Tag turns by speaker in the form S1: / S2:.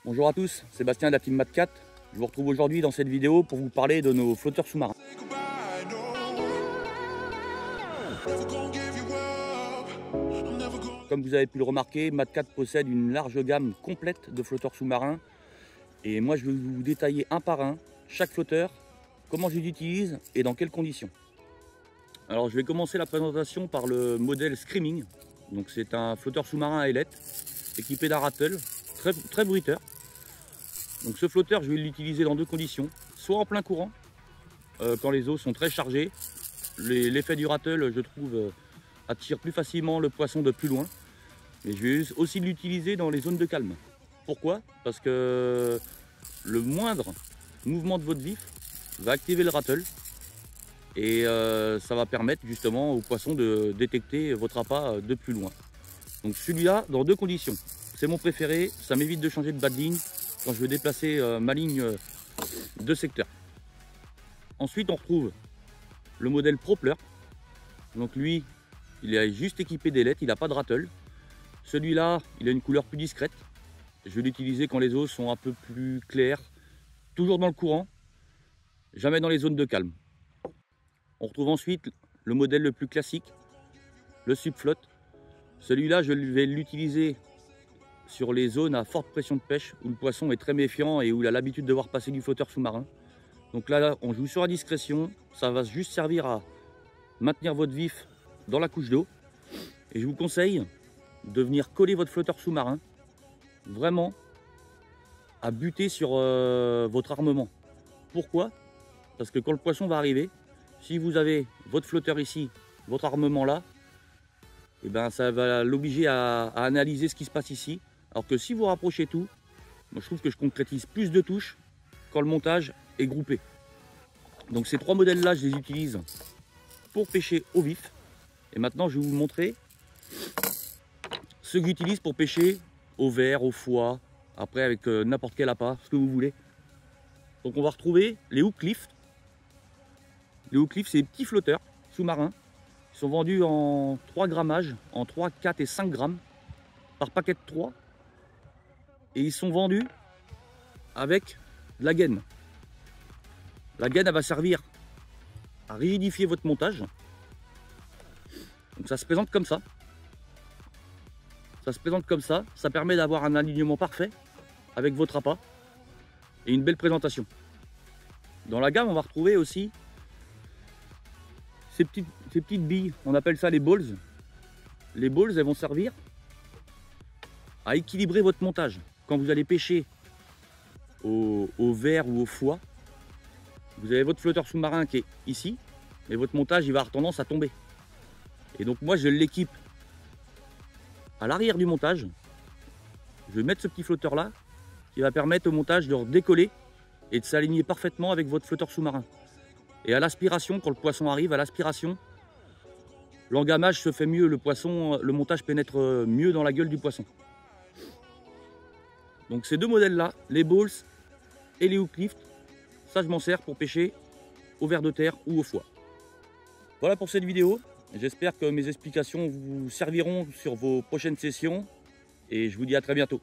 S1: Bonjour à tous, Sébastien de la team Mat4. Je vous retrouve aujourd'hui dans cette vidéo pour vous parler de nos flotteurs sous-marins. Comme vous avez pu le remarquer, Mat4 possède une large gamme complète de flotteurs sous-marins. Et moi je vais vous détailler un par un chaque flotteur, comment je l'utilise et dans quelles conditions. Alors je vais commencer la présentation par le modèle Screaming. Donc c'est un flotteur sous-marin à ailettes équipé d'un rattle très bruiteur. Donc ce flotteur, je vais l'utiliser dans deux conditions, soit en plein courant, quand les eaux sont très chargées. L'effet du rattle, je trouve, attire plus facilement le poisson de plus loin. Mais je vais aussi l'utiliser dans les zones de calme. Pourquoi? Parce que le moindre mouvement de votre vif va activer le rattle et ça va permettre justement au poisson de détecter votre appât de plus loin. Donc celui-là, dans deux conditions. C'est mon préféré, ça m'évite de changer de bas de ligne quand je veux déplacer ma ligne de secteur. Ensuite, on retrouve le modèle Propeller. Donc lui, il est juste équipé d'ailettes, il n'a pas de rattle. Celui-là, il a une couleur plus discrète. Je vais l'utiliser quand les eaux sont un peu plus claires, toujours dans le courant, jamais dans les zones de calme. On retrouve ensuite le modèle le plus classique, le Subfloat. Celui-là, je vais l'utiliser sur les zones à forte pression de pêche où le poisson est très méfiant et où il a l'habitude de voir passer du flotteur sous-marin. Donc là, on joue sur la discrétion, ça va juste servir à maintenir votre vif dans la couche d'eau. Et je vous conseille de venir coller votre flotteur sous-marin vraiment à buter sur votre armement. Pourquoi? Parce que quand le poisson va arriver, si vous avez votre flotteur ici, votre armement là, et ben ça va l'obliger à analyser ce qui se passe ici. Alors que si vous rapprochez tout, moi je trouve que je concrétise plus de touches quand le montage est groupé. Donc ces trois modèles là, je les utilise pour pêcher au vif. Et maintenant je vais vous montrer ceux que j'utilise pour pêcher au verre, au foie, après avec n'importe quel appât, ce que vous voulez. Donc on va retrouver les hook lift. Les hook lift, c'est des petits flotteurs sous-marins. Ils sont vendus en 3 grammages, en 3, 4 et 5 grammes par paquet de 3. Et ils sont vendus avec de la gaine. La gaine, elle va servir à rigidifier votre montage. Donc ça se présente comme ça. Ça se présente comme ça. Ça permet d'avoir un alignement parfait avec votre appât et une belle présentation. Dans la gamme, on va retrouver aussi ces petites billes. On appelle ça les balls. Les balls, elles vont servir à équilibrer votre montage. Quand vous allez pêcher au verre ou au foie, vous avez votre flotteur sous-marin qui est ici, et votre montage il va avoir tendance à tomber. Et donc moi je l'équipe à l'arrière du montage. Je vais mettre ce petit flotteur là qui va permettre au montage de décoller et de s'aligner parfaitement avec votre flotteur sous-marin. Et à l'aspiration, quand le poisson arrive, à l'aspiration, l'engamage se fait mieux, le montage pénètre mieux dans la gueule du poisson. Donc ces deux modèles là, les balls et les hook lift, ça je m'en sers pour pêcher au ver de terre ou au foie. Voilà pour cette vidéo. J'espère que mes explications vous serviront sur vos prochaines sessions et je vous dis à très bientôt.